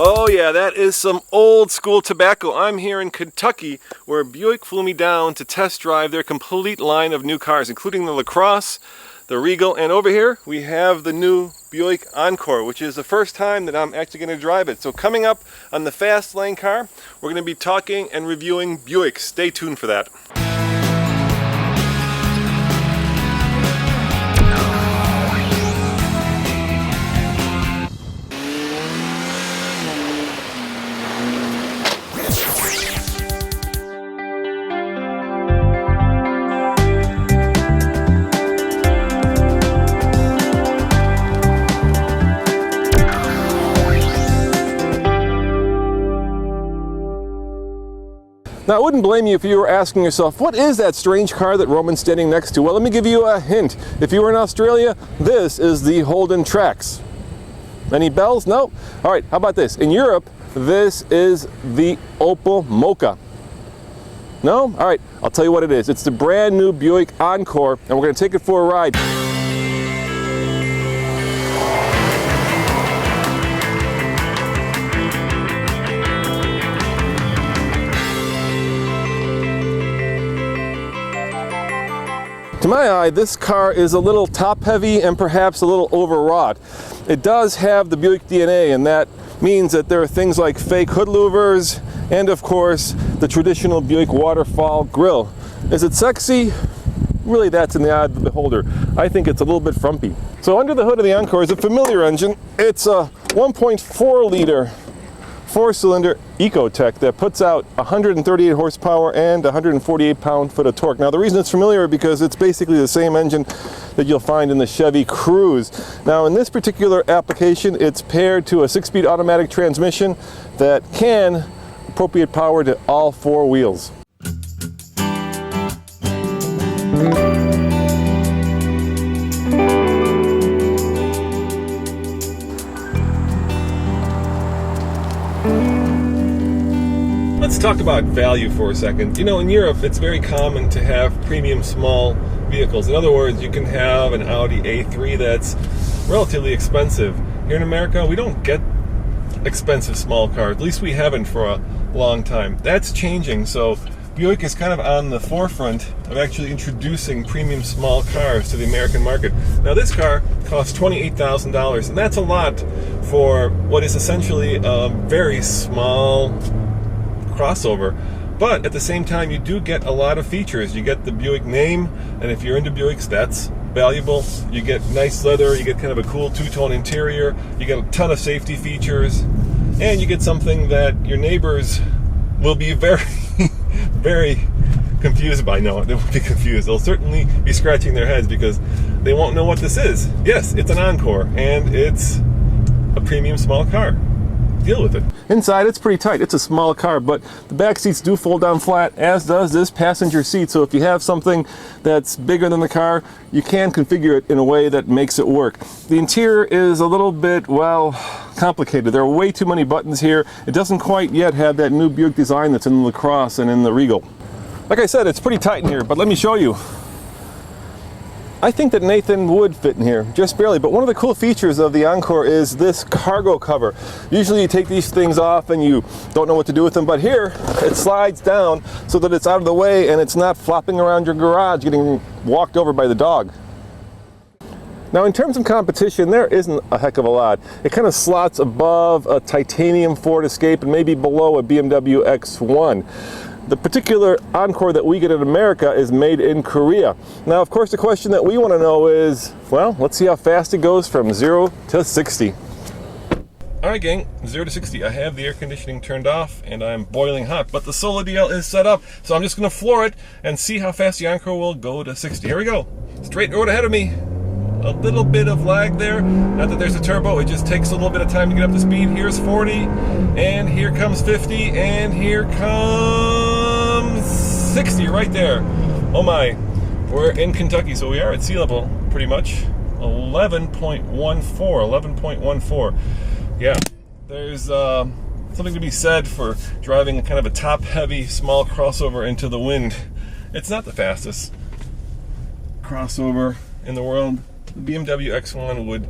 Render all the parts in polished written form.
Oh yeah, that is some old school tobacco. I'm here in Kentucky where Buick flew me down to test drive their complete line of new cars, including the LaCrosse, the Regal, and over here we have the new Buick Encore, which is the first time that I'm actually going to drive it. So coming up on the Fast Lane car, we're going to be talking and reviewing Buick. Stay tuned for that. Now, I wouldn't blame you if you were asking yourself, what is that strange car that Roman's standing next to? Well, let me give you a hint. If you were in Australia, this is the Holden Trax. Any bells? No? All right, how about this? In Europe, this is the Opel Mokka. No? All right, I'll tell you what it is. It's the brand new Buick Encore, and we're going to take it for a ride. To my eye, this car is a little top-heavy and perhaps a little overwrought. It does have the Buick DNA, and that means that there are things like fake hood louvers and, of course, the traditional Buick waterfall grille. Is it sexy? Really, that's in the eye of the beholder. I think it's a little bit frumpy. So under the hood of the Encore is a familiar engine. It's a 1.4-liter four-cylinder Ecotec that puts out 138 horsepower and 148 pound-foot of torque. Now, the reason it's familiar is because it's basically the same engine that you'll find in the Chevy Cruze. Now, in this particular application, it's paired to a 6-speed automatic transmission that can appropriate power to all four wheels. Let's talk about value for a second. You know, in Europe, it's very common to have premium small vehicles. In other words, you can have an Audi A3 that's relatively expensive. Here in America, we don't get expensive small cars. At least we haven't for a long time. That's changing, so Buick is kind of on the forefront of actually introducing premium small cars to the American market. Now, this car costs $28,000, and that's a lot for what is essentially a very small crossover, but at the same time you do get a lot of features. You get the Buick name, and if you're into Buicks, that's valuable. You get nice leather, you get kind of a cool two-tone interior, you get a ton of safety features, and you get something that your neighbors will be very very confused by. No, they won't be confused. They'll certainly be scratching their heads because they won't know what this is. Yes, it's an Encore, and it's a premium small car. Deal with it. Inside, it's pretty tight. It's a small car, but the back seats do fold down flat, as does this passenger seat. So if you have something that's bigger than the car, you can configure it in a way that makes it work. The interior is a little bit, well, complicated. There are way too many buttons here. It doesn't quite yet have that new Buick design that's in the LaCrosse and in the Regal. Like I said, it's pretty tight in here, but let me show you. I think that Nathan would fit in here, just barely, but one of the cool features of the Encore is this cargo cover. Usually you take these things off and you don't know what to do with them, but here it slides down so that it's out of the way and it's not flopping around your garage getting walked over by the dog. Now, in terms of competition, there isn't a heck of a lot. It kind of slots above a titanium Ford Escape and maybe below a BMW X1. The particular Encore that we get in America is made in Korea. Now, of course, the question that we want to know is, well, let's see how fast it goes from 0 to 60. All right, gang, 0 to 60. I have the air conditioning turned off and I'm boiling hot, but the Solar DL is set up, so I'm just going to floor it and see how fast the Encore will go to 60. Here we go. Straight road ahead of me. A little bit of lag there. Not that there's a turbo, it just takes a little bit of time to get up to speed. Here's 40, and here comes 50, and here comes 60 right there. Oh my, we're in Kentucky, so we are at sea level pretty much. 11.14. Yeah, there's something to be said for driving kind of a top-heavy small crossover into the wind. It's not the fastest crossover in the world. The BMW X1 would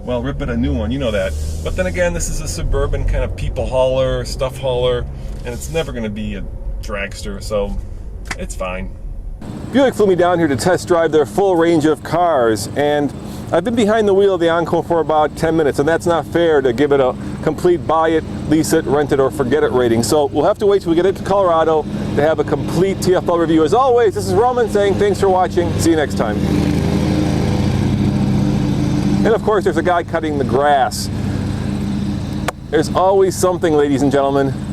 well, rip it a new one, you know that. But then again, this is a suburban kind of people hauler, stuff hauler, and it's never going to be a dragster, so it's fine. Buick flew me down here to test drive their full range of cars, and I've been behind the wheel of the Encore for about 10 minutes, and that's not fair to give it a complete buy it, lease it, rent it, or forget it rating. So we'll have to wait till we get into Colorado to have a complete TFL review. As always, this is Roman saying thanks for watching. See you next time. And of course, there's a guy cutting the grass. There's always something, ladies and gentlemen.